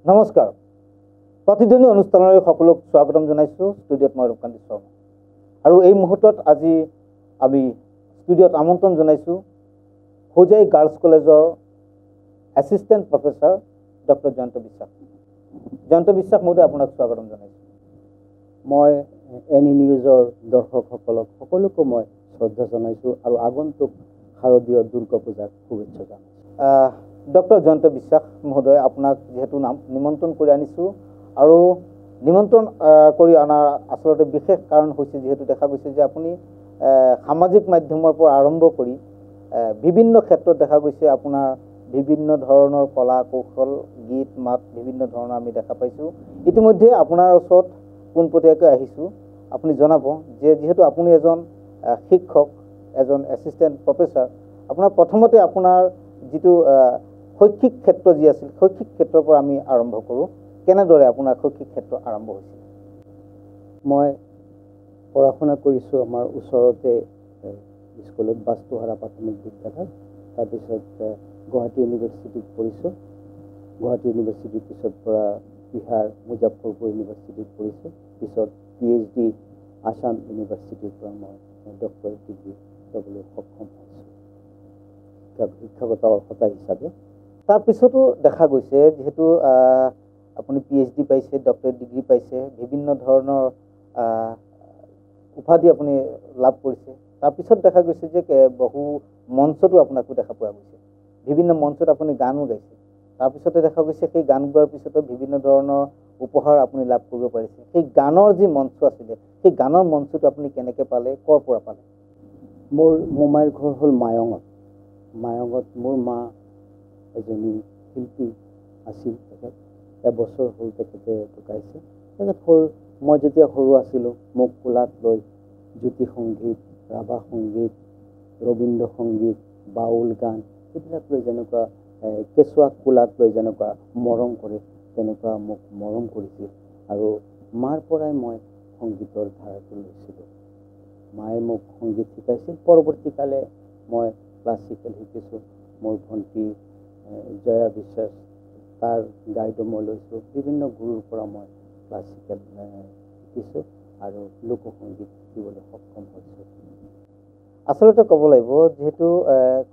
নমস্কাৰ প্ৰতিদিনী অনুষ্ঠানলৈ সকলোক স্বাগতম জনাইছো ষ্টুডিঅ'ত মই ৰূপকান্তি শৰ্মা আৰু এই মুহূৰ্তত আজি আমি ষ্টুডিঅ'ত আমন্ত্ৰণ জনাইছো হোজাই গাৰ্লছ কলেজৰ এছিষ্টেণ্ট প্ৰফেসৰ ডক্টৰ জয়ন্ত বিশ্বাস মহোদয় আপোনাক স্বাগতম জনাইছো মই এনি নিউজৰ দৰ্শকসকলক সকলোকে মই শ্ৰদ্ধা জনাইছো আৰু আগন্তুক শাৰদীয় দুৰ্গা পূজাৰ শুভেচ্ছা জনাইছো ডক্টৰ জয়ন্ত বিশ্বাস মহোদয় আপোনাক যেহেতু নিমন্ত্ৰণ কৰি আনিছো আৰু নিমন্ত্ৰণ কৰি অনাৰ আচলতে বিশেষ কাৰণ হৈছে যেহেতু দেখা গৈছে যে আপুনি সামাজিক মাধ্যমৰ পৰা আৰম্ভ কৰি বিভিন্ন ক্ষেত্ৰত দেখা গৈছে আপোনাৰ বিভিন্ন ধৰণৰ কলা কৌশল গীত মাত বিভিন্ন ধৰণৰ আমি দেখা পাইছো ইতিমধ্যে আপোনাৰ ওচৰত পোনপটীয়াকৈ আহিছো আপুনি জনাব যে যেহেতু আপুনি এজন শিক্ষক এজন এছিষ্টেণ্ট প্ৰফেসৰ আপোনাৰ প্ৰথমতে আপোনাৰ যিটো শৈক্ষিক ক্ষেত্ৰ যি আছিল শৈক্ষিক ক্ষেত্ৰৰ পৰা আমি আৰম্ভ কৰোঁ কেনেদৰে আপোনাৰ শৈক্ষিক ক্ষেত্ৰ আৰম্ভ হৈছিল মই পঢ়া শুনা কৰিছোঁ আমাৰ ওচৰতে স্কুলত বাস্তুহাৰা প্ৰাথমিক বিদ্যালয় তাৰপিছত গুৱাহাটী ইউনিভাৰ্চিটিত পঢ়িছোঁ গুৱাহাটী ইউনিভাৰ্চিটিৰ পিছত পৰা বিহাৰ মুজাফৰপুৰ ইউনিভাৰ্চিটিত পঢ়িছোঁ পিছত PhD আসাম ইউনিভাৰ্চিটিৰ পৰা মই ডক্টৰেট ডিগ্ৰী ল'বলৈ সক্ষম হৈছোঁ শিক্ষাগত অৰ্হতা হিচাপে তাৰপিছতো দেখা গৈছে যেহেতু আপুনি PhD পাইছে ডক্টৰেট ডিগ্ৰী পাইছে বিভিন্ন ধৰণৰ উপাধি আপুনি লাভ কৰিছে তাৰপিছত দেখা গৈছে যে বহু মঞ্চতো আপোনাকো দেখা পোৱা গৈছে বিভিন্ন মঞ্চত আপুনি গানো গাইছে তাৰপিছতে দেখা গৈছে সেই গান গোৱাৰ পিছতো বিভিন্ন ধৰণৰ উপহাৰ আপুনি লাভ কৰিব পাৰিছে সেই গানৰ যি মঞ্চ আছিলে সেই গানৰ মঞ্চটো আপুনি কেনেকৈ পালে ক'ৰ পৰা পালে মোৰ মোমাইৰ ঘৰ হ'ল মায়ঙত মোৰ মা এজনী শিল্পী আছিল তেখেত এবছৰ হ'ল তেখেতে ঢুকাইছে মই যেতিয়া সৰু আছিলোঁ মোক কোলাত লৈ জ্যোতি সংগীত ৰাভা সংগীত ৰবীন্দ্ৰ সংগীত বাউল গান এইবিলাক লৈ যেনেকুৱা কেঁচুৱাক কোলাত লৈ যেনেকুৱা মৰম কৰে তেনেকুৱা মোক মৰম কৰিছিল আৰু মাৰ পৰাই মই সংগীতৰ ধাৰাটো লৈছিলোঁ মায়ে মোক সংগীত শিকাইছিল পৰৱৰ্তীকালে মই ক্লাছিকেল শিকিছোঁ মোৰ ভণ্টি জয়া বিশ্বাস তাৰ গাইডো মই লৈছোঁ বিভিন্ন গুৰুৰ পৰা মই ক্লাছিকেল শিকিছোঁ আৰু লোকসংগীত শিকিবলৈ সক্ষম হৈছোঁ আচলতে ক'ব লাগিব যেহেতু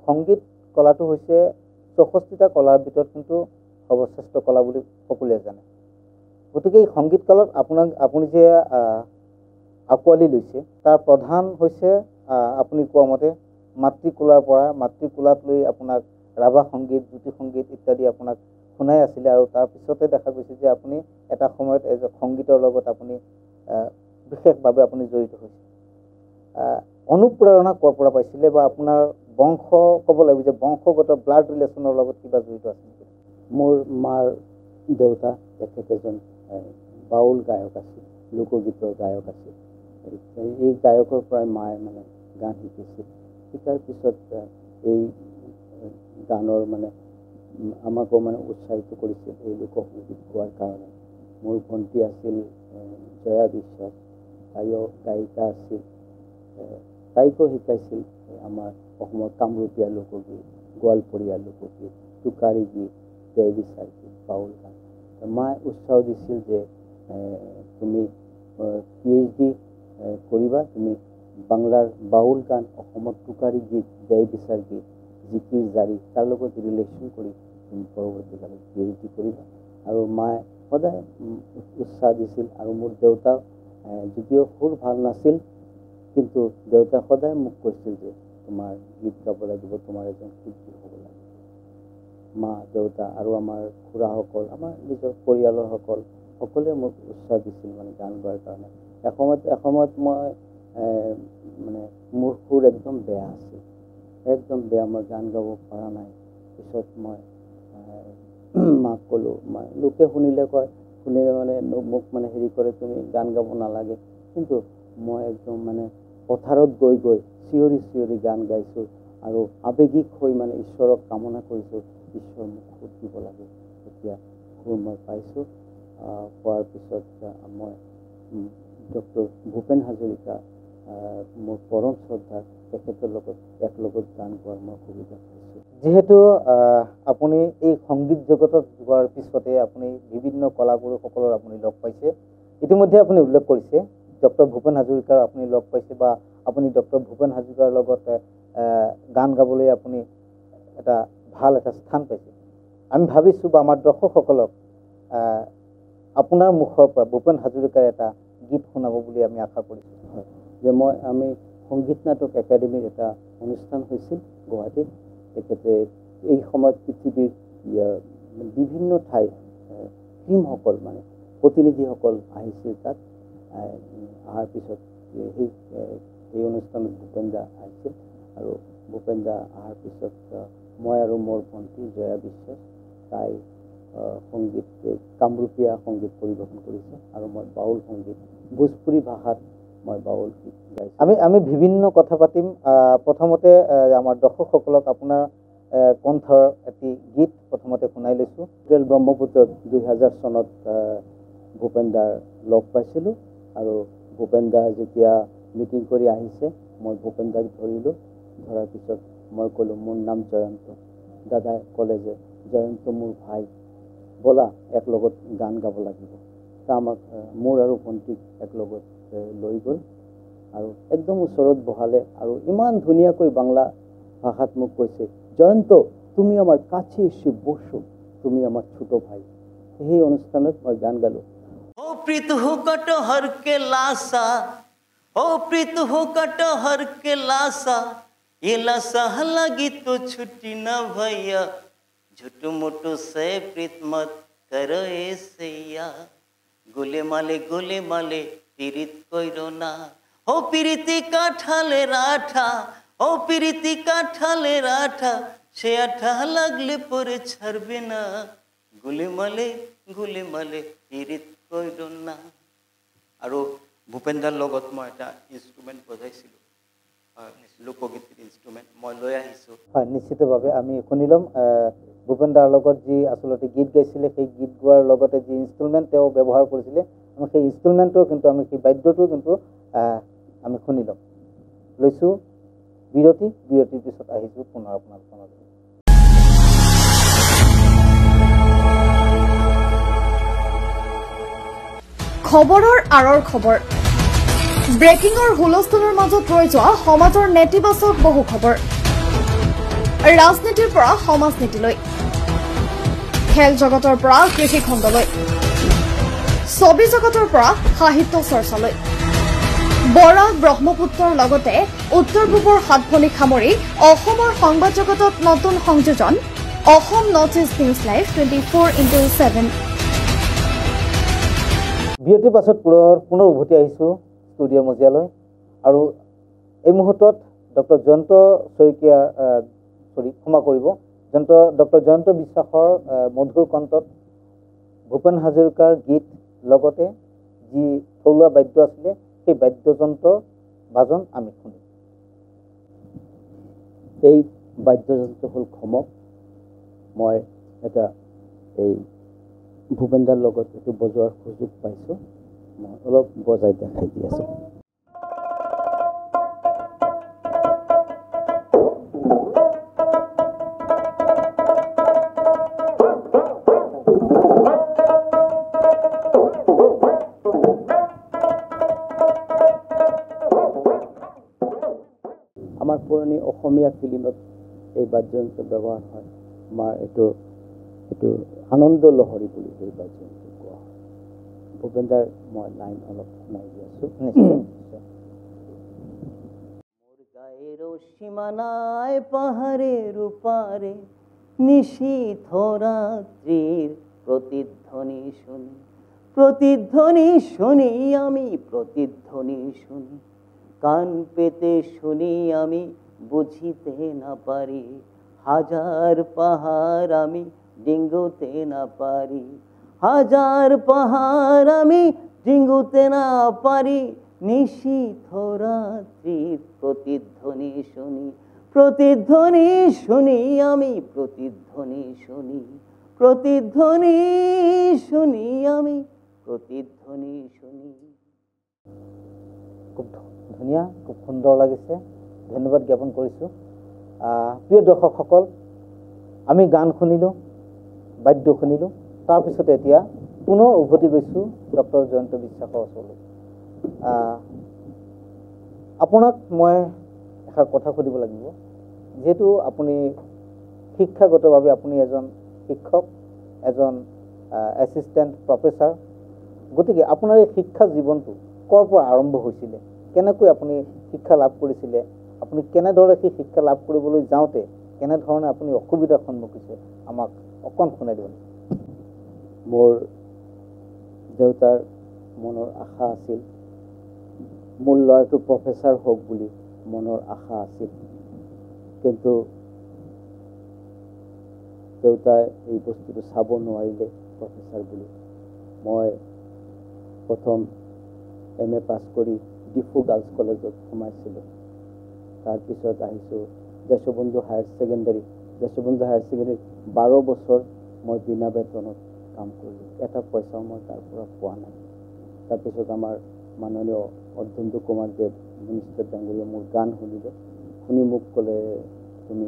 সংগীত কলাটো হৈছে 64টা কলাৰ ভিতৰত কিন্তু সৰ্বশ্ৰেষ্ঠ কলা বুলি সকলোৱে জানে গতিকে এই সংগীত কলাত আপুনি যে আঁকোৱালি লৈছে তাৰ প্ৰধান হৈছে আপুনি কোৱা মতে মাতৃকোলাত লৈ আপোনাক ৰাভা সংগীত জ্যোতি সংগীত ইত্যাদি আপোনাক শুনাই আছিলে আৰু তাৰপিছতে দেখা গৈছে যে আপুনি এটা সময়ত সংগীতৰ লগত আপুনি বিশেষভাৱে আপুনি জড়িত হৈছে অনুপ্ৰেৰণা ক'ৰ পৰা পাইছিলে বা আপোনাৰ বংশ ক'ব লাগিব যে বংশগত ব্লাড ৰিলেশ্যনৰ লগত কিবা জড়িত আছে নেকি মোৰ মাৰ দেউতা তেখেত এজন বাউল গায়ক আছিল লোকগীতৰ গায়ক আছিল এই গায়কৰ পৰাই মায়ে মানে গান শিকিছিল শিকাৰ পিছত এই গানৰ মানে আমাকো মানে উৎসাহিত কৰিছিল এই লোকসংগীত গোৱাৰ কাৰণে মোৰ ভণ্টি আছিল জয়া বিশ্বাস তাইও গায়িকা আছিল তাইকো শিকাইছিল আমাৰ অসমৰ কামৰূপীয়া লোকগীত গোৱালপৰীয়া লোকগীত টোকাৰী গীত দেহ বিচাৰ গীত বাউল গান মায়ে উৎসাহ দিছিল যে তুমি PhD কৰিবা তুমি বাংলাৰ বাউল গান অসমৰ টোকাৰী গীত দেহ বিচাৰ গীত জিকিৰ জাৰি তাৰ লগত ৰিলেশ্যন কৰি তুমি পৰৱৰ্তীকালত PhD কৰিবা আৰু মায়ে সদায় উৎসাহ দিছিল আৰু মোৰ দেউতা যদিও সুৰ ভাল নাছিল কিন্তু দেউতাই সদায় মোক কৈছিল যে তোমাৰ গীত গাব লাগিব তোমাৰ এজন শিল্পী হ'ব লাগিব মা দেউতা আৰু আমাৰ খুৰাসকল আমাৰ নিজৰ পৰিয়ালৰ সকলোৱে মোক উৎসাহ দিছিল মানে গান গোৱাৰ কাৰণে এসময়ত মই মানে মোৰ সুৰ একদম বেয়া আছিল একদম বেয়া মই গান গাব পৰা নাই পিছত মই মাক ক'লোঁ লোকে শুনিলে মানে মোক মানে হেৰি কৰে তুমি গান গাব নালাগে কিন্তু মই একদম মানে পথাৰত গৈ চিঞৰি গান গাইছোঁ আৰু আৱেগিক হৈ মানে ঈশ্বৰক কামনা কৰিছোঁ ঈশ্বৰ মোক সুৰ দিব লাগে এতিয়া সুৰ মই পাইছোঁ পোৱাৰ পিছত মই ডক্টৰ ভূপেন হাজৰিকা মোৰ পৰম শ্ৰদ্ধা তেখেতৰ লগত একলগত গান গোৱাৰ মই সুবিধা পাইছোঁ যেহেতু আপুনি এই সংগীত জগতত যোৱাৰ পিছতে আপুনি বিভিন্ন কলাগুৰুসকলৰ আপুনি লগ পাইছে ইতিমধ্যে আপুনি উল্লেখ কৰিছে ডক্টৰ ভূপেন হাজৰিকাৰ আপুনি লগ পাইছে বা আপুনি ডক্টৰ ভূপেন হাজৰিকাৰ লগত গান গাবলৈ আপুনি এটা ভাল এটা স্থান পাইছে আমি ভাবিছোঁ বা আমাৰ দৰ্শকসকলক আপোনাৰ মুখৰ পৰা ভূপেন হাজৰিকাৰ এটা গীত শুনাব বুলি আমি আশা কৰিছোঁ যে আমি সংগীত নাটক একাডেমীৰ এটা অনুষ্ঠান হৈছিল গুৱাহাটীত তেখেতে এই সময়ত পৃথিৱীৰ বিভিন্ন ঠাইৰ টিমসকল মানে প্ৰতিনিধিসকল আহিছিল তাত অহাৰ পিছত এই অনুষ্ঠানত ভূপেন দা আহিছিল আৰু ভূপেন দা অহাৰ পিছত মই আৰু মোৰ ভণ্টি জয়া বিশ্বাস তাই সংগীত কামৰূপীয়া সংগীত পৰিৱেশন কৰিছে আৰু মই বাউল সংগীত ভোজপুৰী ভাষাত মই বাউল গীত গাইছোঁ আমি বিভিন্ন কথা পাতিম প্ৰথমতে আমাৰ দৰ্শকসকলক আপোনাৰ কণ্ঠৰ এটি গীত প্ৰথমতে শুনাই লৈছোঁ হোটেল ব্ৰহ্মপুত্ৰত 2000 চনত ভূপেন দাৰ লগ পাইছিলোঁ আৰু ভূপেন দা যেতিয়া মিটিং কৰি আহিছে মই ভূপেন দাক ধৰিলোঁ ধৰাৰ পিছত মই ক'লোঁ মোৰ নাম জয়ন্ত দাদাই ক'লে যে জয়ন্ত মোৰ ভাই ব'লা একলগত গান গাব লাগিব তা আমাক মোৰ আৰু ভণ্টিক একলগত লৈ গ'ল আৰু একদম ওচৰত বহালে আৰু ইমান ধুনীয়াকৈ বাংলা ভাষাত মোক কৈছে জয়ন্ত তুমি আমার কাছে এসে বসো তুমি আমার ছোট ভাই এই অনুষ্ঠানত মই গান গালো ও প্রীত হো কটহর के लासा ओ प्रीत हो कटहर के लासा ये लासा लगी तो छुट्टी न भैया झूठो मोटो से प्रीत मत करो ऐसैया गोले माले पीरित कइरो ना ओ पीरिति काठाले राठा ओ पीरिति काठाले राठा से आठा लगले परे छाड़बे ना गोले माले पीरित कइरो ना और भूपेन दार लगत मैं এটা ইনস্ট্ৰুমেণ্ট বজাইছিলোঁ লোকগীতিৰ ইনস্ট্ৰুমেণ্ট মই লৈ আহিছোঁ হয় নিশ্চিতভাৱে আমি শুনি ল'ম ভূপেন দাৰ লগত যি আচলতে গীত গাইছিলে সেই গীত গোৱাৰ লগতে যি ইনস্ট্ৰুমেণ্ট তেওঁ ব্যৱহাৰ কৰিছিলে আমি সেই ইনস্ট্ৰুমেণ্টৰ কিন্তু আমি সেই বাদ্যটো কিন্তু আমি শুনি ল'ম লৈছোঁ বিৰতিৰ পিছত আহিছোঁ পুনৰ আপোনাৰ ফোনত খবৰৰ আঁৰৰ খবৰ ব্ৰেকিংৰ হুলস্থুলৰ মাজত ৰৈ যোৱা সমাজৰ নেতিবাচক বহু খবৰ ৰাজনীতিৰ পৰা সমাজনীতিলৈ খেল জগতৰ পৰা কৃষি খণ্ডলৈ ছবি জগতৰ পৰা সাহিত্য চৰ্চালৈ বৰাক ব্ৰহ্মপুত্ৰৰ লগতে উত্তৰ পূবৰ সাতভনী সামৰি অসমৰ সংবাদ জগতত নতুন সংযোজন Assam north east news live 24/7 বিৰতিৰ পাছত পুনৰ উভতি আহিছোঁ ষ্টুডিঅ' মজিয়ালৈ আৰু এই মুহূৰ্তত ডক্টৰ জয়ন্ত শইকীয়া ক্ষমা কৰিব ডক্টৰ জয়ন্ত বিশ্বাসৰ মধুৰ কণ্ঠত ভূপেন হাজৰিকাৰ গীত লগতে যি থলুৱা বাদ্য আছিলে সেই বাদ্যযন্ত্ৰ বাজন আমি শুনিম এই বাদ্যযন্ত্ৰ হ'ল খমক মই এটা এই ভূপেন দাৰ লগত এইটো বজোৱাৰ সুযোগ পাইছোঁ মই অলপ বজাই দেখাই দি আছোঁ আমাৰ পুৰণি অসমীয়া ফিল্মত এই বাদ্যযন্ত্ৰ ব্যৱহাৰ হয় আমাৰ এইটো আনন্দ লহৰী বুলি এই বাদ্যযন্ত্ৰ কোৱা হয় ভূপেন দাৰ মই লাইন অলপ শুনাই দি আছোঁ মোর গায়ের সীমানায় পাহাড়ের উপারে নিশীথ রাত্রির প্রতিধ্বনি শুনি আমি প্রতিধ্বনি শুনি কান পেতে শুনি আমি বুঝিতে না পারি হাজার পাহাড় আমি ডিঙ্গুতে না পারি হাজার পাহাড় আমি ডিঙ্গুতে না পারি নিশীথ রাত্রির প্রতিধ্বনি শুনি আমি প্রতিধ্বনি শুনি আমি প্রতিধ্বনি শুনি খুব ধুনীয়া খুব সুন্দৰ লাগিছে ধন্যবাদ জ্ঞাপন কৰিছোঁ প্ৰিয় দৰ্শকসকল আমি গান শুনিলোঁ, বাদ্য শুনিলোঁ, তাৰপিছতে এতিয়া পুনৰ উভতি গৈছোঁ ডক্টৰ জয়ন্ত বিশ্বাসৰ ওচৰলৈ। আপোনাক মই এষাৰ কথা সুধিব লাগিব। যিহেতু আপুনি শিক্ষাগতভাৱে আপুনি এজন শিক্ষক, এজন এছিষ্টেণ্ট প্ৰফেচাৰ, গতিকে আপোনাৰ এই শিক্ষা জীৱনটো ক'ৰ পৰা আৰম্ভ হৈছিলে, কেনেকৈ আপুনি শিক্ষা লাভ কৰিছিলে, আপুনি কেনেদৰে সেই শিক্ষা লাভ কৰিবলৈ যাওঁতে কেনেধৰণে আপুনি অসুবিধাৰ সন্মুখীন হৈছে, আমাক অকণ শুনাই দিব। মোৰ দেউতাৰ মনৰ আশা আছিল মোৰ ল'ৰাটো প্ৰফেচাৰ হওক বুলি মনৰ আশা আছিল, কিন্তু দেউতাই এই বস্তুটো চাব নোৱাৰিলে প্ৰফেচাৰ বুলি। মই প্ৰথম MA পাছ কৰি ডিফু গাৰ্লছ কলেজত সোমাইছিলোঁ। তাৰপিছত আহিছোঁ Deshbandhu higher secondary. Deshbandhu higher secondary 12 বছৰ মই বিনা বেতনত কাম কৰিলোঁ, এটা পইচাও মই তাৰ পৰা পোৱা নাই। তাৰপিছত আমাৰ মাননীয় অৰ্ধেন্দু কুমাৰ দেৱ মিনিষ্টাৰ ডাঙৰীয়া মোৰ গান শুনিলে, শুনি মোক ক'লে তুমি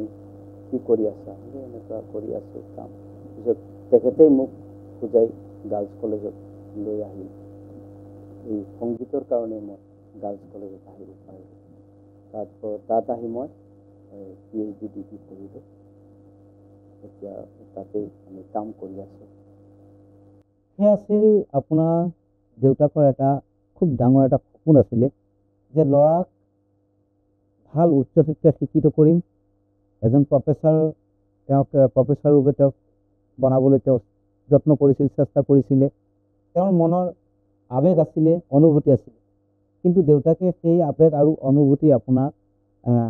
কি কৰি আছা? এনেকুৱা কৰি আছোঁ কাম। পিছত তেখেতেই মোক বুজাই গাৰ্লছ কলেজত লৈ আহিল। এই সংগীতৰ কাৰণে মই গাৰ্লছ কলেজত আহিব পাৰিলোঁ। তাত আহি মই PhD ডিগ্ৰী কৰিলোঁ। এতিয়া তাতেই আমি কাম কৰি আছোঁ। সেয়া আছিল আপোনাৰ দেউতাকৰ এটা খুব ডাঙৰ এটা সপোন আছিলে যে ল'ৰাক ভাল উচ্চ শিক্ষা শিক্ষিত কৰিম, এজন প্ৰফেচাৰ, তেওঁক প্ৰফেচাৰ ৰূপে তেওঁক বনাবলৈ তেওঁ যত্ন কৰিছিল, চেষ্টা কৰিছিলে। তেওঁৰ মনৰ আৱেগ আছিলে, অনুভূতি আছিলে, কিন্তু দেউতাকে সেই আৱেগ আৰু অনুভূতি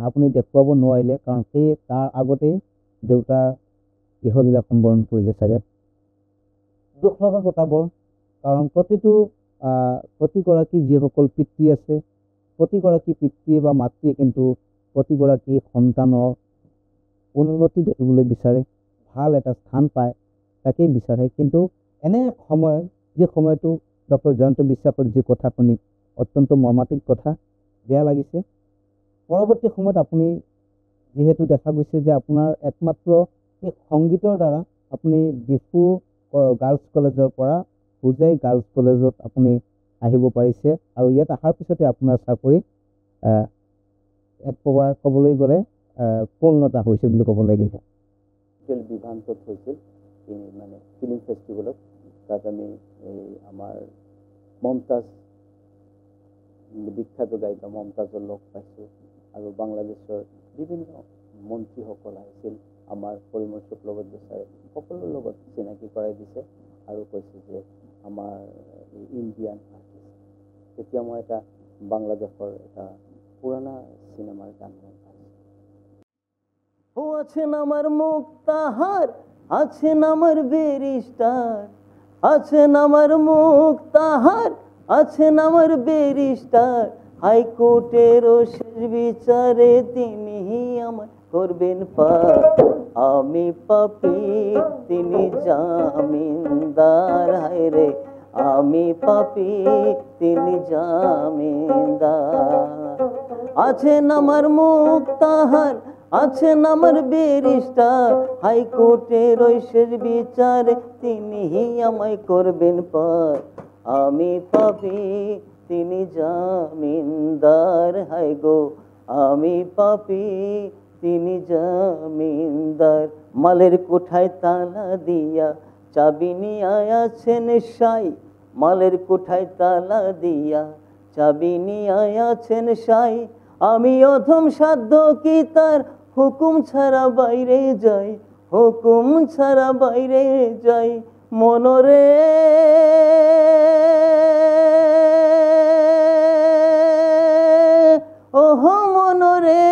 আপুনি দেখুৱাব নোৱাৰিলে, কাৰণ সেই তাৰ আগতেই দেউতাৰ ইহলীলা সম্বৰণ কৰিলে চাগে। দুখ লগা কথাবোৰ, কাৰণ প্ৰতিগৰাকী যিসকল পিতৃ আছে, প্ৰতিগৰাকী পিতৃয়ে বা মাতৃয়ে কিন্তু প্ৰতিগৰাকী সন্তানৰ উন্নতি দেখিবলৈ বিচাৰে, ভাল এটা স্থান পায় তাকেই বিচাৰে। কিন্তু এনে সময়, যি সময়টো ডক্টৰ জয়ন্ত বিশ্বাসৰ যি কথা শুনি অত্যন্ত মৰ্মান্তিক কথা, বেয়া লাগিছে। পৰৱৰ্তী সময়ত আপুনি যিহেতু দেখা গৈছে যে আপোনাৰ একমাত্ৰ এই সংগীতৰ দ্বাৰা আপুনি ডিফু গাৰ্লছ কলেজৰ পৰা হোজাই গাৰ্লছ কলেজত আপুনি আহিব পাৰিছে, আৰু ইয়াত অহাৰ পিছতে আপোনাৰ চাকৰি এক প্ৰকাৰ ক'বলৈ গ'লে পূৰ্ণতা হৈছে বুলি ক'ব লাগিব। বিভান্তত হৈছিল মানে ফিল্ম ফেষ্টিভেলত। তাত আমি আমাৰ মমতাজ, বিখ্যাত গায়িকা মমতাজৰ লগ পাইছোঁ, আৰু বাংলাদেশৰ বিভিন্ন মন্ত্ৰীসকল আহিছিল। আমাৰ পৰিমল শুক্লবৈদ্যচাৰে সকলোৰ লগত চিনাকি কৰাই দিছে আৰু কৈছে যে আমাৰ ইণ্ডিয়ান আৰ্টিষ্ট। তেতিয়া মই এটা বাংলাদেশৰ এটা পুৰণা সিনেমাৰ গান মই পাইছোঁ। ও আছেন আমার মুক্তাহার, আছেন আমার ব্যারিস্টার, আছেন আমার মুক্তাহার, আছেন আমার ব্যারিস্টার, হাইকোর্টের শেষ বিচারে তিনি আমায় করবেন পার। আমি পাপী তিনি জামিনদার, হায় রে আমি পাপী তিনি জামিনদার। আছেন আমার মুক্তাহার, আছেন আমার ব্যারিস্টার, হাইকোর্টের ওই শেষ বিচারে তিনি আমায় করবেন পার। আমি পাপী তিনি জামিনদার, হায় গো আমি পাপী তিনি জামিনদার। মালের কোঠায় তালা দিয়া চাবি নিয়ে আছেন সাই, মালের কোঠায় তালা দিয়া চাবি নিয়ে আছেন সাই। আমি অধম সাধ্য কি তার হুকুম ছাড়া বাইরে যাই, হুকুম ছাড়া বাইরে যাই। মনরে ওহ মনরে,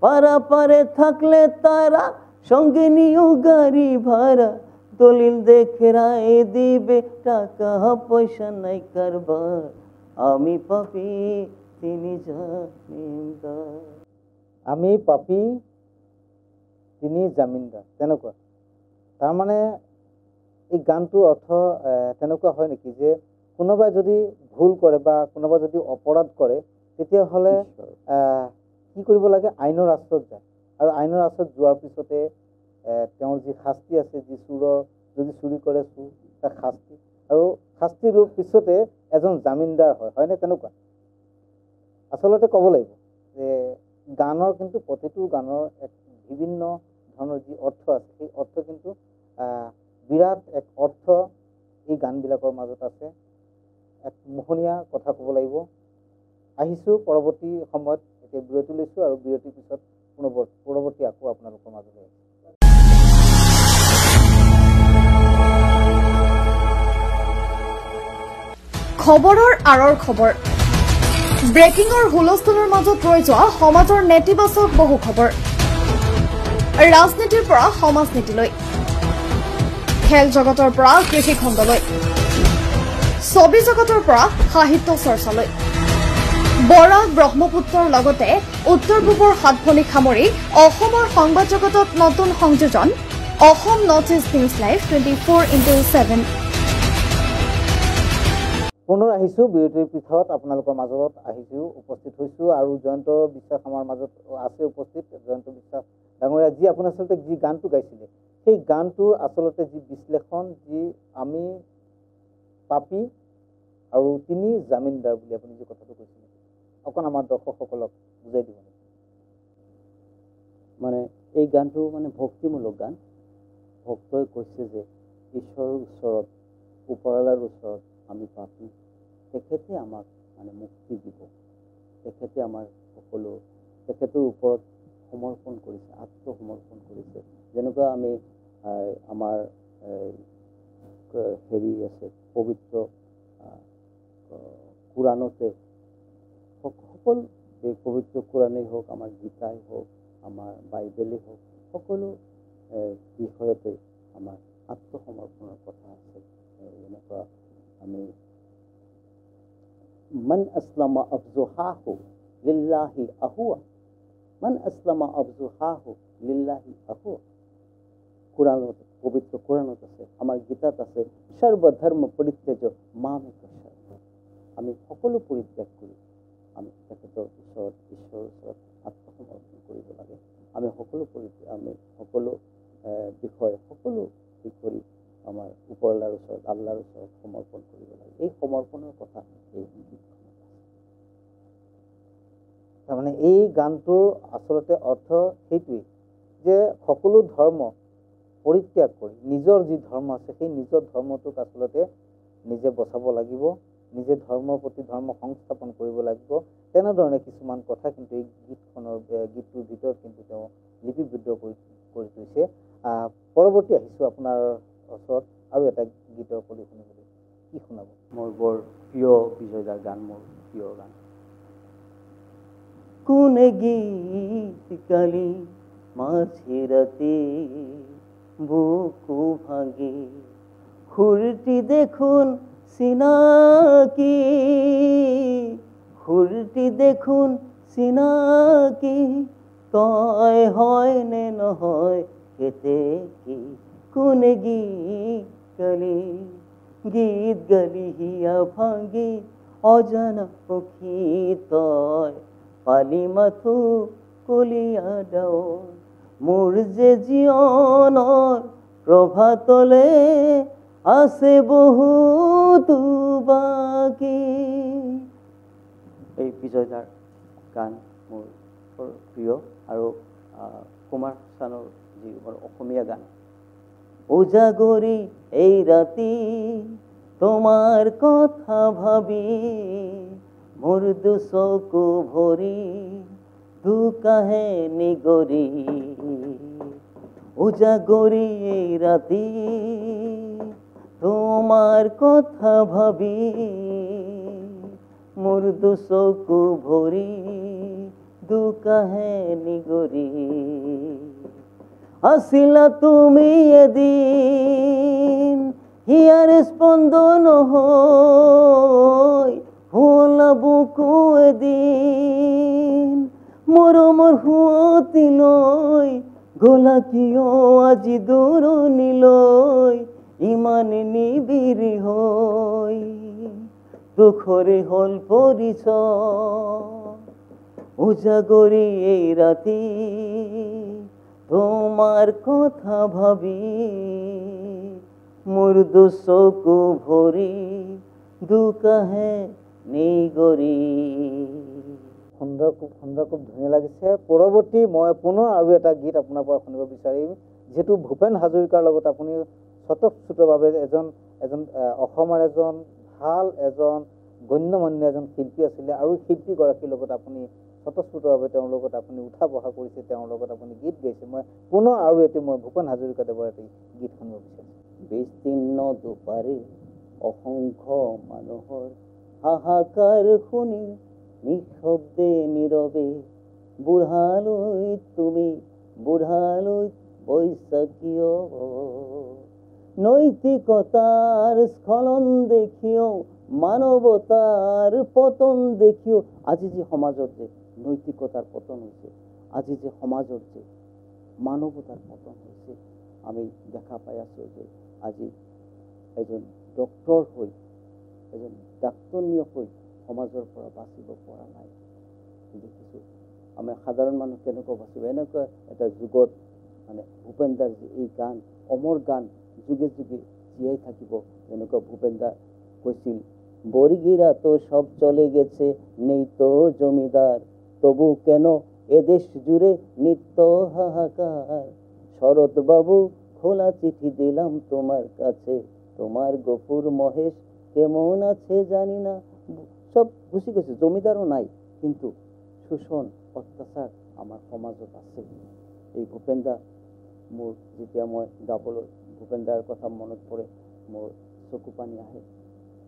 পারা পারে থাকলে তারা সঙ্গে নিও গাড়ি ভাড়া, দলিল দেখে রায় দিবে টাকা পয়সা নাই কারবার। আমি পাপী তিনি জামিনদার। আমি পাপী তিনি জামিনদাৰ, তেনেকুৱা। তাৰমানে এই গানটোৰ অৰ্থ তেনেকুৱা হয় নেকি যে কোনোবাই যদি ভুল কৰে বা কোনোবাই যদি অপৰাধ কৰে তেতিয়াহ'লে কি কৰিব লাগে? আইনৰ ৰাস্তাত যায়, আৰু আইনৰ ৰাস্তাত যোৱাৰ পিছতে তেওঁৰ যি শাস্তি আছে, যি চোৰৰ যদি চুৰি কৰে চোৰ তাৰ শাস্তি, আৰু শাস্তিৰ পিছতে এজন জামিনদাৰ হয়নে? তেনেকুৱা আচলতে ক'ব লাগিব যে গানৰ কিন্তু প্ৰতিটো গানৰ এক বিভিন্ন ধৰণৰ যি অৰ্থ আছে, সেই অৰ্থ কিন্তু বিৰাট এক অৰ্থ এই গানবিলাকৰ মাজত আছে। এক মোহনীয়া কথা ক'ব লাগিব। আহিছোঁ পৰৱৰ্তী সময়ত, এতিয়া বিৰতি লৈছোঁ আৰু বিৰতিৰ পিছত পৰৱৰ্তী আকৌ আপোনালোকৰ মাজলৈ আহিছোঁ। খবৰৰ আঁৰৰ খবৰ, ব্ৰেকিঙৰ হুলস্থুলৰ মাজত ৰৈ যোৱা সমাজৰ নেতিবাচক বহু খবৰ, ৰাজনীতিৰ পৰা সমাজনীতিলৈ, খেল জগতৰ পৰা কৃষি খণ্ডলৈ, ছবি জগতৰ পৰা সাহিত্য চৰ্চালৈ, বৰাক ব্ৰহ্মপুত্ৰৰ লগতে উত্তৰ পূবৰ সাতভনীক সামৰি অসমৰ সংবাদ জগতত নতুন সংযোজন Assam north east news live 24x7। পুনৰ আহিছোঁ বিৰতিৰ পিছত, আপোনালোকৰ মাজত আহিছোঁ, উপস্থিত হৈছোঁ, আৰু জয়ন্ত বিশ্বাস আমাৰ মাজত আছে উপস্থিত। জয়ন্ত বিশ্বাস ডাঙৰীয়া, যি আপুনি আচলতে যি গানটো গাইছিলে, সেই গানটোৰ আচলতে যি বিশ্লেষণ, যি আমি পাপী আৰু তিনি জামিনদাৰ বুলি আপুনি যি কথাটো কৈছিলে, অকণ আমাৰ দৰ্শকসকলক বুজাই দিব নেকি? মানে এই গানটো মানে ভক্তিমূলক গান। ভক্তই কৈছে যে ঈশ্বৰৰ ওচৰত, ওপৰৱালাৰ ওচৰত আমি পাপী, তেখেতে আমাক মানে মুক্তি দিব, তেখেতে আমাৰ সকলো তেখেতৰ ওপৰত সমৰ্পণ কৰিছে, আত্মসমৰ্পণ কৰিছে। যেনেকুৱা আমি আমাৰ হেৰি আছে পবিত্ৰ কোৰাণতে, সকলো এই পবিত্ৰ কোৰাণেই হওক, আমাৰ গীতাই হওক, আমাৰ বাইবেলেই হওক, সকলো বিষয়তে আমাৰ আত্মসমৰ্পণৰ কথা আছে। যেনেকুৱা আমি মান আসলামা আফজুহাহু লিল্লাহি আহুৱা, মান আসলামা আফজুহাহু লিল্লাহি আহুৱা, কোৰাণত, পবিত্ৰ কোৰাণত আছে, আমাৰ গীতাত আছে, সৰ্বধৰ্ম পৰিত্যাজ মামেক শৰণ। আমি সকলো পৰিত্যাগ কৰি আমি তেখেতৰ ওচৰত, ঈশ্বৰৰ ওচৰত আত্মসমৰ্পণ কৰিব লাগে। আমি সকলো বিষয় সকলো ঠিক কৰি আমাৰ ওপৰৱালাৰ ওচৰত, আল্লাহৰ ওচৰত সমৰ্পণ কৰিব লাগে। এই সমৰ্পণৰ কথা এই গীতখনত আছে। তাৰমানে এই গানটোৰ আচলতে অৰ্থ সেইটোৱেই যে সকলো ধৰ্ম পৰিত্যাগ কৰি নিজৰ যি ধৰ্ম আছে, সেই নিজৰ ধৰ্মটোক আচলতে নিজে বচাব লাগিব, নিজে ধৰ্মৰ প্ৰতি ধৰ্ম সংস্থাপন কৰিব লাগিব। তেনেধৰণে কিছুমান কথা কিন্তু এই গীতটোৰ ভিতৰত কিন্তু তেওঁ লিপিবদ্ধ কৰি থৈছে। পৰৱৰ্তী আহিছোঁ আপোনাৰ ওচৰত আৰু এটা গীতৰ কলি শুনিবলৈ। কি শুনাব? মোৰ বৰ প্ৰিয় বিজয়দাৰ গান, মোৰ প্ৰিয় গান। কোনে গীত গালি মাঝিরাতে বুকু ভাঙে, হুরটি দেখুন সিনাকি, হুরটি দেখুন সিনাকি, তয় হয় নে নহয় কেতে কি, কোনে গীত গালি হিয়া ভাঙি, অজানা পক্ষী তয় পালি মাথো কলিয়া ডাৱৰ, মোৰ যে জীৱনৰ প্ৰভাতলে আছে বহুতো বাকী। এই বিজয়দাৰ গান মোৰ বৰ প্ৰিয়, আৰু কুমাৰ চানৰ যি অসমীয়া গান, উজাগৰি এই ৰাতি তোমাৰ কথা ভাবি, মোৰ দুচকু ভৰি দুকাহে নিগৰি, উজাগৰি এই ৰাতি তোমাৰ কথা ভাবি, মোৰ দুচকু ভৰি দুকাহে নিগৰি, আছিলা তুমি এদিন হিয়াৰ স্পন্দন হৈ, ভোলা বুকু এদিন মৰমৰ সুঁৱতি লৈ, গলা কিয় আজি দূৰণিলৈ ইমান নিবিৰি হৈ, দুখৰে হল পৰিচয়, উজাগৰি এই ৰাতি তোমাৰ কথা ভাবি মোৰ দুচকু ভৰি দুকাহে নেই গৰি। সুন্দৰ খুব ধুনীয়া লাগিছে। পৰৱৰ্তী মই পুনৰ আৰু এটা গীত আপোনাৰ পৰা শুনিব বিচাৰিম, যিহেতু ভূপেন হাজৰিকাৰ লগত আপুনি স্বতঃস্ফূৰ্তভাৱে এজন অসমৰ এজন ভাল গণ্যমান্য এজন শিল্পী আছিলে, আৰু শিল্পীগৰাকীৰ লগত আপুনি স্বতঃস্ফূৰ্তভাৱে তেওঁৰ লগত আপুনি উঠা বহা কৰিছে, তেওঁৰ লগত আপুনি গীত গাইছে। মই পুনৰ আৰু এটি মই ভূপেন হাজৰিকাদেৱৰ এটি গীত শুনিব বিচাৰিছোঁ। বিস্তীৰ্ণ দুপাৰে অসংখ্য মানুহৰ হাহাকাৰ শুনি নিঃশব্দে নীৰৱে বুঢ়ালৈ বৈছা কিয়? নৈতিকতাৰ স্খলন দেখিও মানৱতাৰ পতন দেখিও, আজি যে সমাজত যে নৈতিকতাৰ পতন হৈছে, আজি যে সমাজত যে মানৱতাৰ পতন হৈছে, আমি দেখা পাই আছোঁ যে আজি এজন ডক্টৰ হৈ এজন ডাক্তৰনীয় হৈ সমাজৰ পৰা বাচিব পৰা নাই। দেখিছোঁ আমি সাধাৰণ মানুহ কেনেকুৱা বাচিব, এনেকুৱা এটা যুগত মানে ভূপেনদাৰ যে এই গান অমৰ গান যুগে যুগে জীয়াই থাকিব। যেনেকুৱা ভূপেনদা কৈছিল, বর্গীরা তো সব চলে গেছে, নেই তো জমিদার, তবু কেন এদেশ জুড়ে নিত্য হাহাকার। শরৎ বাবু খোলা চিঠি দিলাম তোমার কাছে, তোমার গফুর মহেশ কেমন আছে জানি না। সব গুছি গেছে, জমিদারও নাই, কিন্তু শোষণ অত্যাচার আমাৰ সমাজত আছে। এই ভূপেনদা মোৰ যেতিয়া মই গাবলৈ ভূপেনদাৰ কথা মনত পৰে মোৰ চকু পানী আহে।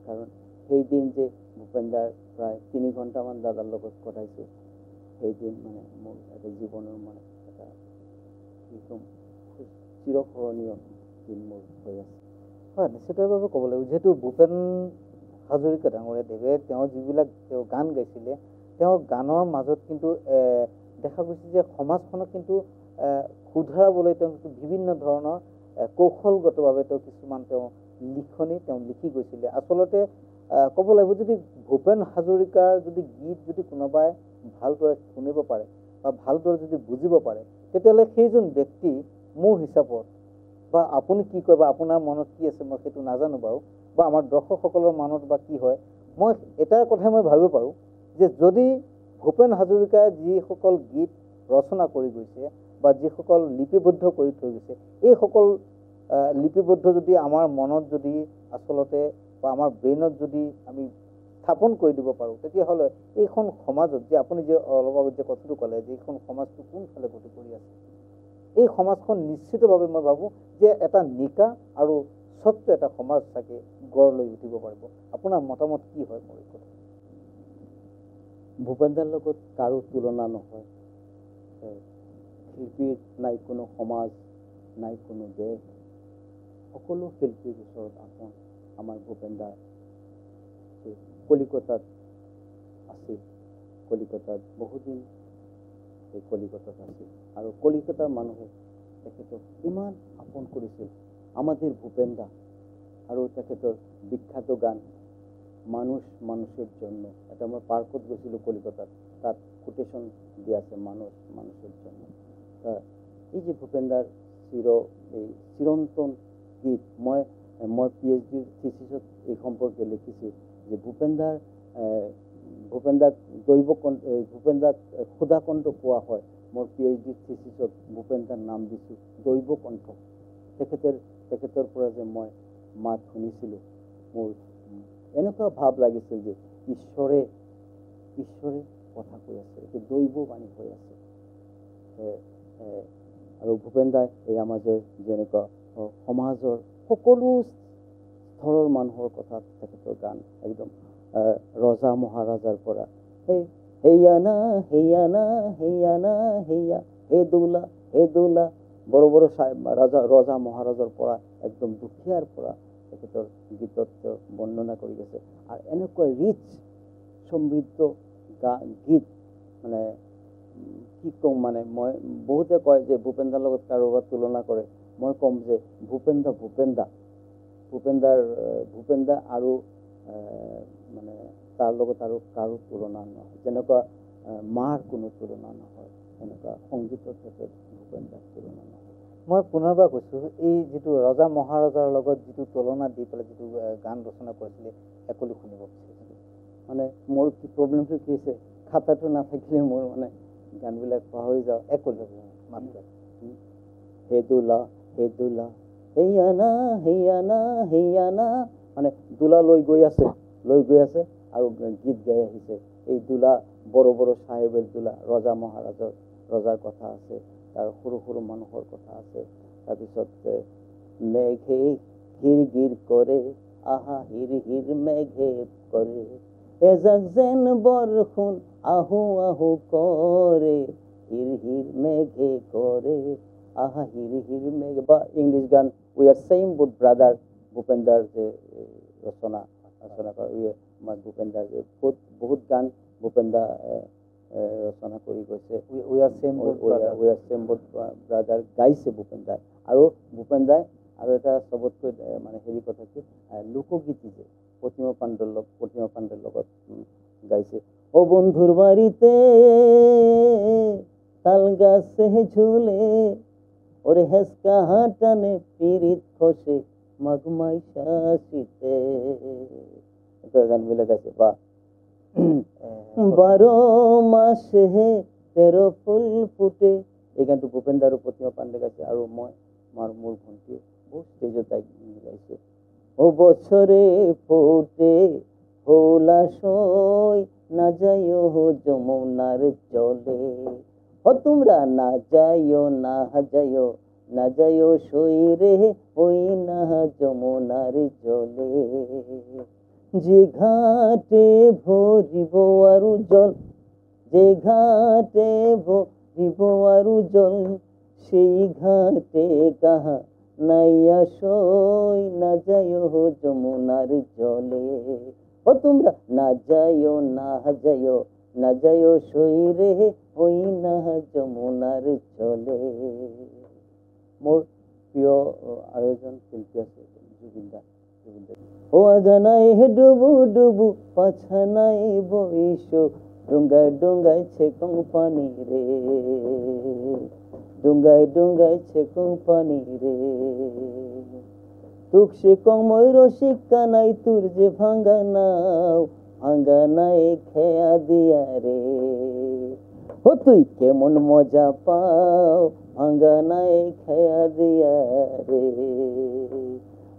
কাৰণ সেই দিন যে ভূপেনদাৰ প্ৰায় 3 ঘণ্টামান দাদাৰ লগত কটাইছোঁ, সেই দিন মানে মোৰ এটা জীৱনৰ মানে এটা একদম চিৰস্মৰণীয় দিন মোৰ হৈ আছে। হয়, নিশ্চিতভাৱে ক'ব লাগিব, যিহেতু ভূপেন হাজৰিকা ডাঙৰীয়া দেৱে তেওঁ যিবিলাক গান গাইছিলে, তেওঁৰ গানৰ মাজত কিন্তু দেখা গৈছে যে সমাজখনক কিন্তু শুধৰাবলৈ তেওঁ বিভিন্ন ধৰণৰ কৌশলগতভাৱে কিছুমান লিখনি লিখি গৈছিলে। আচলতে ক'ব লাগিব, যদি ভূপেন হাজৰিকাৰ গীত যদি কোনোবাই ভালদৰে শুনিব পাৰে বা ভালদৰে যদি বুজিব পাৰে, তেতিয়াহ'লে সেইজন ব্যক্তি মোৰ হিচাপত, বা আপুনি কি কয় বা আপোনাৰ মনত কি আছে মই সেইটো নাজানো বাৰু, বা আমাৰ দৰ্শকসকলৰ মনত বা কি হয়, মই এটা কথাই মই ভাবিব পাৰোঁ যে যদি ভূপেন হাজৰিকাই যিসকল গীত ৰচনা কৰি গৈছে বা যিসকল লিপিবদ্ধ কৰি থৈ গৈছে, এইসকল লিপিবদ্ধ যদি আমাৰ মনত যদি আচলতে বা আমাৰ ব্ৰেইনত যদি আমি স্থাপন কৰি দিব পাৰোঁ, তেতিয়াহ'লে এইখন সমাজত যে আপুনি যে অলপ আগত যে কথাটো ক'লে যে এইখন সমাজটো কোনফালে গতি কৰি আছে, এই সমাজখন নিশ্চিতভাৱে মই ভাবোঁ যে এটা নিকা আৰু স্বচ্ছ এটা সমাজ চাগে গঢ় লৈ উঠিব পাৰিব। আপোনাৰ মতামত কি হয়? মোৰ কথা ভূপেনদাৰ লগত কাৰো তুলনা নহয়। শিল্পীৰ নাই কোনো সমাজ, নাই কোনো দেশ, সকলো শিল্পীৰ ওচৰত আপোন আমাৰ ভূপেনদা। কলিকতাত আছিল, কলিকতাত বহুদিন এই কলিকতাত আছিল, আৰু কলিকতাৰ মানুহে তেখেতক ইমান আপোন কৰিছিল, আমাদেৰ ভূপেনদা। আৰু তেখেতৰ বিখ্যাত গান মানুষ মানুষের জন্য, এটা মই পার্কত গৈছিলোঁ কলিকতাত, তাত কোটেশন দিয়া আছে মানুষ মানুষের জন্য। এই যে ভূপেনদাৰ এই চিৰন্তন গীত, মই PhD থিচিছত এই সম্পৰ্কে লিখিছোঁ যে ভূপেনদাক ভূপেনদাক সুধাকণ্ঠ কোৱা হয়। মোৰ PhD থিচিছত ভূপেনদাৰ নাম দিছোঁ দৈৱকণ্ঠ। তেখেতৰ পৰা যে মই মাত শুনিছিলোঁ, মোৰ এনেকুৱা ভাৱ লাগিছিল যে ঈশ্বৰে কথা কৈ আছে, এইটো দৈৱবাণী হৈ আছে। আৰু ভূপেনদাই এই আমাৰ যেনেকুৱা সমাজৰ সকলো স্তৰৰ মানুহৰ কথা তেখেতৰ গান একদম ৰজা মহাৰাজাৰ পৰা হেয়া না হেয়া না হেয়া না হেয়া হে দৌলা হে দৌলা, বড় বড় ৰজা মহাৰাজাৰ পৰা একদম দুখীয়াৰ পৰা তেখেতৰ গীতত বৰ্ণনা কৰি গৈছে। আৰু এনেকুৱা ৰিচ সমৃদ্ধ গীত, মানে কি ক'ম, মানে মই বহুতে কয় যে ভূপেনদাৰ লগত কাৰোবাৰ তুলনা কৰে, মই ক'ম যে ভূপেনদা আৰু মানে তাৰ লগত আৰু কাৰো তুলনা নহয়। যেনেকুৱা মাৰ কোনো তুলনা নহয়, এনেকুৱা সংগীতৰ ক্ষেত্ৰত ভূপেন দাস তুলনা নহয়। মই পুনৰবাৰ কৈছোঁ, এই যিটো ৰজা মহাৰজাৰ লগত যিটো তুলনা দি পেলাই যিটো গান ৰচনা কৰিছিলে একলি শুনিব বিচাৰিছিলোঁ। মানে মোৰ প্ৰব্লেমটো কি হৈছে, খাতাটো নাথাকিলে মোৰ মানে গানবিলাক পাহৰি যাওঁ। একলি মাত্ৰ হে দোলা হেয়ানা হেয়ানা হেয়ানা, মানে দোলা লৈ গৈ আছে আৰু গীত গাই আহিছে। এই দোলা বড় বড় চাহেবৰ দোলা, ৰজা মহাৰাজৰ ৰজাৰ কথা আছে, তাৰ সৰু সৰু মানুহৰ কথা আছে। তাৰপিছত মেঘে গিৰ গিৰ কৰে, আহা হিৰ হিৰ মেঘে কৰে, এজাক যেন বৰষুণ আহো আহো কৰে, হিৰ হিৰ মেঘে কৰে, আহা হিৰ হিৰ মেঘে। বা ইংলিছ গান we are same but brother ভূপেন্দাৰ যে ৰচনা কৰে, আমাৰ ভূপেন্দাৰ যে বহুত গান ভূপেন্দা ৰচনা কৰি গৈছে। We are same boot brother গাইছে ভূপেন্দাই। আৰু ভূপেন্দাই আৰু এটা চবতকৈ মানে হেৰি কথা কি, লোকগীত যে প্ৰতিমা পাণ্ডেৰ লগত গাইছে। ও বন্ধুর বাড়িতে তাল গাছে ঝুলে, ওরে হেসকা হাঁটানে পিরিত খসে মাগমাই শাসিতে, গানবিলাক গাইছে। বা 12 মাসে 13 ফুল ফুটে, এই গানটো ভূপেন আৰু প্ৰতিমা পাণ্ডে গাইছে। আৰু মই মোৰ ভণ্টি বহুত ষ্টেজত তাইক গাইছোঁ। ও বছরে ফোটে হোলাশয়, না যাইও যমুনার জলে, ও তোমরা না যাইও সইরে ওই না যমুনার জলে, যে ঘাটে ভরিব আরু জল, যে ঘাটে ভরিব আরু জল, সেই ঘাটে কাহা নাইয়া সই, না যাইও যমুনার জলে, ও তোমরা না যাইও সইরে ওই না যমুনার জলে। মোৰ প্ৰিয় আৰু এজন শিল্পী আছে জুবিন দা। ও আগানায় হে ডুবু ডুবু পাছানায় বইসো, ডুঙ্গায় ডুঙ্গায় ছেকং পানি রে, ডুঙ্গায় ডুঙ্গায় ছেকং পানি রে, তুক শেকং ময়ূর শিক্ষা নাই, তোর যে ভাঙ্গা নাই খেয়া দিয়া রে, ও তুই কেমন মজা পাও ভাঙ্গা নাই খেয়া দিয়া রে,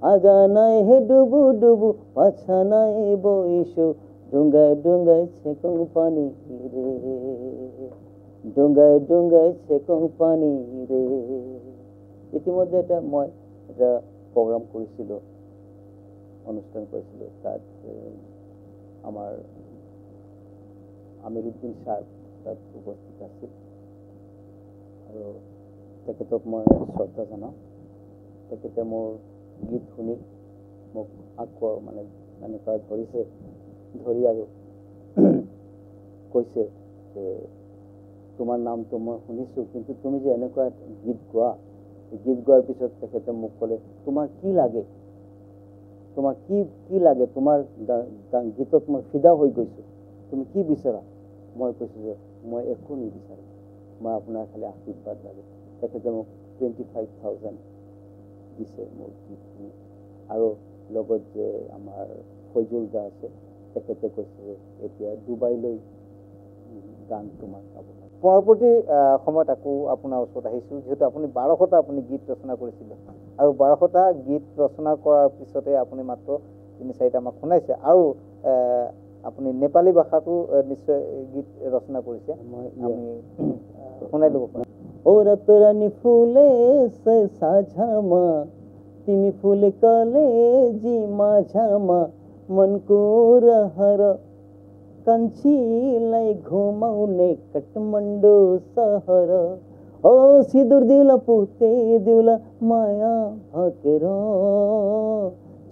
আগা নাই হে ডুবু ডুবু পাছা নাই বইসো, ডুঙ্গায় ডুঙ্গায় ছেকং পানি রে, ডুঙ্গায় ডুঙ্গায় ছেকং পানি রে। ইতিমধ্যে মই এটা প্ৰগ্ৰাম কৰিছিলোঁ, অনুষ্ঠান কৰিছিলোঁ। তাত আমাৰ আমিৰুদ্দিন ছাৰ তাত উপস্থিত আছিল আৰু তেখেতক মই শ্ৰদ্ধা জনাওঁ। তেখেতে মোৰ গীত শুনি মোক আকৌ মানে এনেকুৱা ধৰি আৰু কৈছে যে তোমাৰ নামটো মই শুনিছোঁ, কিন্তু তুমি যে এনেকুৱা গীত গোৱা, গীত গোৱাৰ পিছত তেখেতে মোক ক'লে তোমাৰ কি লাগে, তোমাৰ কি লাগে, তোমাৰ গীতত মই ফিদা হৈ গৈছোঁ, তুমি কি বিচাৰা? মই কৈছোঁ যে মই একো নিবিচাৰোঁ, মই আপোনাৰ খালি আশীৰ্বাদ লাগে। তেখেতে মোক 25,000 দিছে মোৰ গীত শুনি। আৰু লগত যে আমাৰ ফৈজুল দা আছে, তেখেতে কৈছে যে এতিয়া ডুবাইলৈ গান তোমাৰ গাব। পৰৱৰ্তী সময়ত আকৌ আপোনাৰ ওচৰত আহিছোঁ, যিহেতু আপুনি 1200টা আপুনি গীত ৰচনা কৰিছিলে, আৰু 1200টা গীত ৰচনা কৰাৰ পিছতে আপুনি মাত্ৰ 3-4টা আমাক শুনাইছে, আৰু আপুনি নেপালী ভাষাটো নিশ্চয় গীত ৰচনা কৰেছে, আমি শুনাই ল'ব পাৰোঁ। ও রাতরানি ফুলে সে সাঝামা, तिमी फुल काले जी माझामा, मन को रहर कंचीलाई घुमाउने काठमाडौँ सहर, ओ सिँदुर दिउला पुते दिउला माया भकेर,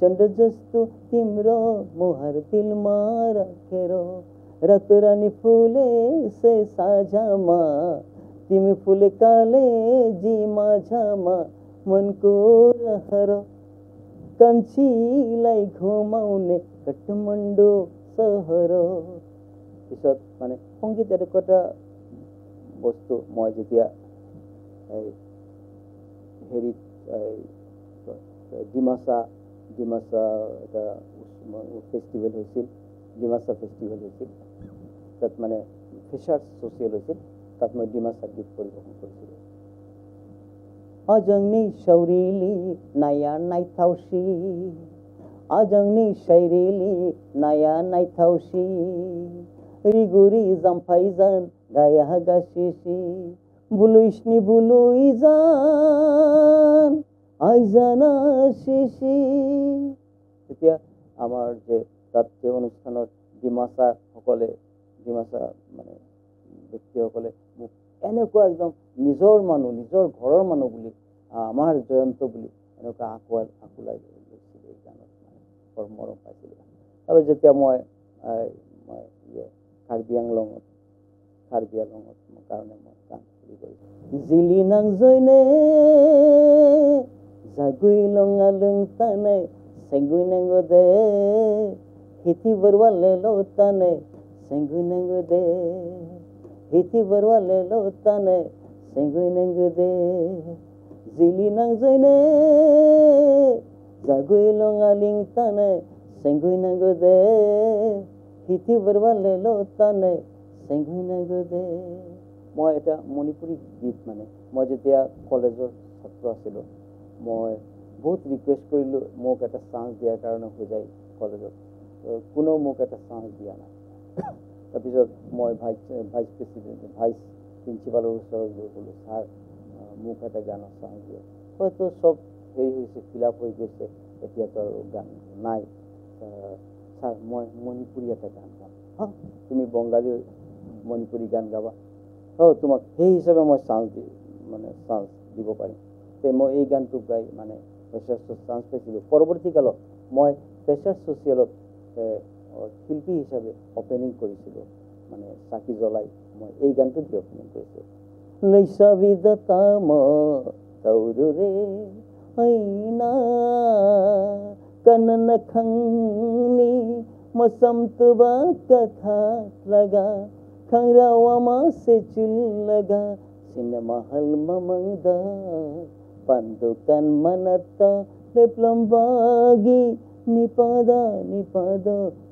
चण्ड जस्तो तिम्रो मुहार दिलमा राखेर, रातरानी फुले से साझामा, तिमी फुल काले जी माझामा, मनको रहर कान्छीलाई घुमाउने काठमाडौँ सहर। পিছত মানে সংগীত এনেকুৱা এটা বস্তু মই যেতিয়া হেৰিত ডিমাচা এটা ফেষ্টিভেল হৈছিল, ডিমাচা ফেষ্টিভেল হৈছিল, তাত মানে ফিচাৰ্ছ ছ'চিয়েল হৈছিল, তাত মই ডিমাচা গীত পৰিৱেশন কৰিছিলোঁ। আজংনি শৌৰিলি নায়া নাইথাউসি, আজংনি শৈৰিলি নায়া নাইথাউসি, ৰিগুৰি জাম্পাইজান গায়া গাছিসি, বুলুইসনি বুলুইজান আইজানা শিশি। তেতিয়া আমাৰ যে তাত যে অনুষ্ঠানত ডিমাচা মানে ব্যক্তিসকলে মোক এনেকুৱা একদম নিজৰ মানুহ, নিজৰ ঘৰৰ মানুহ বুলি, আমাৰ জয়ন্ত বুলি এনেকুৱা আকুলাই লৈছিল। এই গানত মানে বৰ মৰম পাইছিলোঁ। তাৰপিছত যেতিয়া মই কাৰ্বি আংলঙত কাৰণে মই গান হেৰি কৰিছোঁ। জিলি নাং জৈনে জাগুই লঙা লং তানে চেঙ্গুই নাঙ্গো দে, হিতি বরওয়া লেলো তানে চেঙ্গুই নাঙ্গো দে, হিতি বরওয়া লেলো তানে চেঙ্গুই নাঙ্গো দে, জিলি নাং জৈনে জাগুই লঙা লিং তানে চেঙ্গুই নাঙ্গো দে, হিতি বৰৱা লেলো তানে চেঙ্গুই নাঙ্গো দে। মই এটা মণিপুৰী গীত, মানে মই যেতিয়া কলেজৰ ছাত্ৰ আছিলোঁ, মই বহুত ৰিকুৱেষ্ট কৰিলোঁ মোক এটা চান্স দিয়াৰ কাৰণে বুজাই কলেজত, কোনেও মোক এটা চান্স দিয়া নাই। তাৰপিছত মই ভাইচ প্ৰিন্সিপালৰ ওচৰত গৈ ক'লোঁ, ছাৰ মোক এটা গানৰ চান্স দিয়ে। হয়তো চব হেৰি হৈছে, ফিল আপ হৈ গৈছে, এতিয়াতো আৰু গান নাই, ছাৰ মই মণিপুৰী এটা গান গাম। তুমি বঙালী মণিপুৰী গান গাবা? তোমাক সেই হিচাপে মই চান্স দিব পাৰিম। তে মই এই গানটো গাই মানে ফ্ৰেচাৰ্ছত চান্স পাইছিলোঁ। পৰৱৰ্তী কালত মই ফ্ৰেচাৰ্ছ ছ'চিয়েলত শিল্পী হিচাপে অপেনিং কৰিছিলোঁ, মানে চাকি জ্বলাই মই এই গানটো দি অপেনিং কৰিছোঁ। লৈছাবিদতা মৌৰুৰে হৈনা কানন খংনি মসমতুবা কথা লগা, খংৰাৱা মাছে চিল লগা, সিনেমা হল মমংদা pandukan manata leplambagi nipada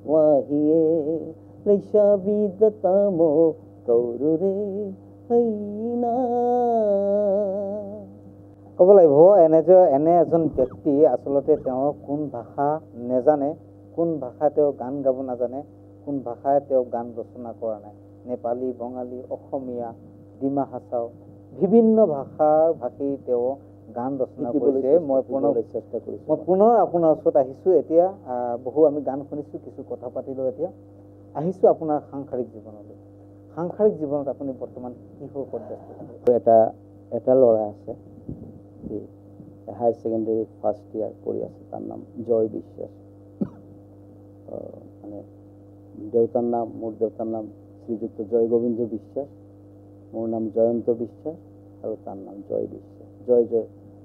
wahiye leishabidatamo kaurure haina। ক'ব লাগিব এনে এজন ব্যক্তি আচলতে তেওঁ কোন ভাষা নেজানে, কোন ভাষাত তেওঁ গান গাব নাজানে, কোন ভাষাই তেওঁ গান ৰচনা কৰা নাই। নেপালী, বঙালী, অসমীয়া, ডিমা হাছাও বিভিন্ন ভাষী তেওঁ গান ৰচনা কৰিছে। মই পুনৰ আপোনাৰ ওচৰত আহিছোঁ। এতিয়া বহু আমি গান শুনিছোঁ, কিছু কথা পাতিলোঁ। এতিয়া আহিছোঁ আপোনাৰ সাংসাৰিক জীৱনলৈ। সাংসাৰিক জীৱনত আপুনি বৰ্তমান কিহৰ ওপৰত ব্যস্ত? এটা ল'ৰা আছে, হায়াৰ ছেকেণ্ডেৰী ফাৰ্ষ্ট ইয়াৰ পঢ়ি আছে, তাৰ নাম জয় বিশ্বাস। মানে মোৰ দেউতাৰ নাম শ্ৰীযুক্ত জয় গোবিন্দ বিশ্বাস, মোৰ নাম জয়ন্ত বিশ্বাস আৰু তাৰ নাম জয় বিশ্বাস, জয়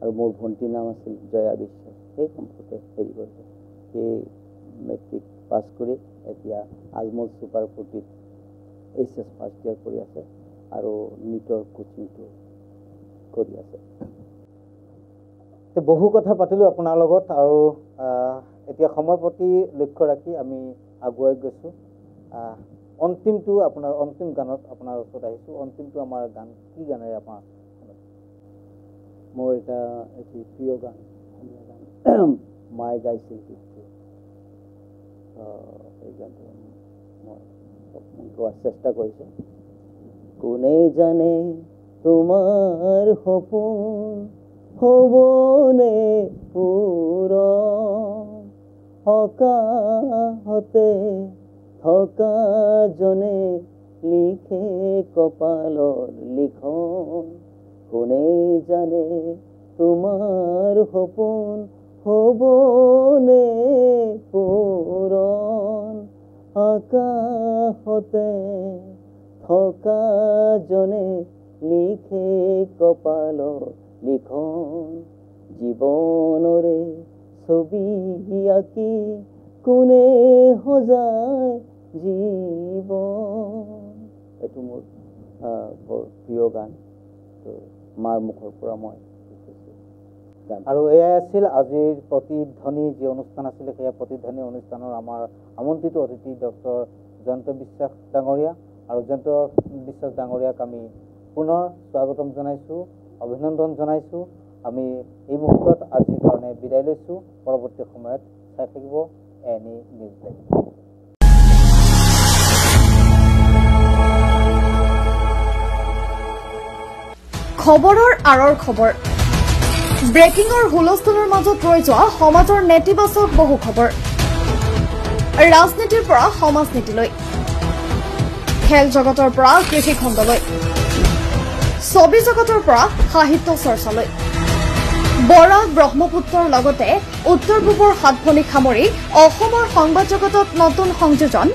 আৰু মোৰ ভণ্টিৰ নাম আছিল জয়া বিশ্বাস। সেই সম্পৰ্কে হেৰি কৰিছে। সেই মেট্ৰিক পাছ কৰি এতিয়া Ajmal super 40 HS first year কৰি আছে আৰু নীটৰ কোচিংটো কৰি আছে। বহু কথা পাতিলোঁ আপোনাৰ লগত, আৰু এতিয়া সময়ৰ প্ৰতি লক্ষ্য ৰাখি আমি আগুৱাই গৈছোঁ। অন্তিম গানত আপোনাৰ ওচৰত আহিছোঁ। অন্তিমটো আমাৰ গান কি গানেৰে আপোনাৰ? মোৰ এটা এটি প্ৰিয় গান, মায়ে গাইছিল গীতটো। এই গানটো মই গোৱাৰ চেষ্টা কৰিছোঁ। কোনে জানে তোমাৰ সপোন হ'বনে পূৰণ, সকাহতে থকা জনে লিখে কপালৰ লিখন। কোনে জানে তোমাৰ সপোন হ'বনে পূৰণ, আকাশতে থকা জনে লিখে কপালৰ লিখন। জীৱনৰে ছবি আঁকি কোনে সজায় জীৱন। এইটো মোৰ বৰ প্ৰিয় গান তো মাৰ মুখৰ পৰা মই গান আৰু এয়াই আছিল আজিৰ প্ৰতিধ্বনি যি অনুষ্ঠান আছিলে সেয়া প্ৰতিধ্বনি অনুষ্ঠানৰ আমাৰ আমন্ত্ৰিত অতিথি ডক্টৰ জয়ন্ত বিশ্বাস ডাঙৰীয়া আৰু জয়ন্ত বিশ্বাস ডাঙৰীয়াক আমি পুনৰ স্বাগতম জনাইছোঁ অভিনন্দন জনাইছোঁ আমি এই মুহূৰ্তত আজিৰ কাৰণে বিদায় লৈছোঁ পৰৱৰ্তী সময়ত চাই থাকিব এনি নিউজ লাইভ খবৰৰ আঁৰৰ খবৰ ব্ৰেকিংৰ হুলস্থুলৰ মাজত ৰৈ যোৱা সমাজৰ নেতিবাচক বহু খবৰ ৰাজনীতিৰ পৰা সমাজ নীতিলৈ খেল জগতৰ পৰা কৃষি খণ্ডলৈ ছবি জগতৰ পৰা সাহিত্য চৰ্চালৈ বৰাক ব্ৰহ্মপুত্ৰৰ লগতে উত্তৰ পূবৰ সাতভনীক সামৰি অসমৰ সংবাদ জগতত নতুন সংযোজন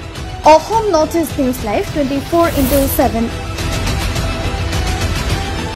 Assam north east news live 24/7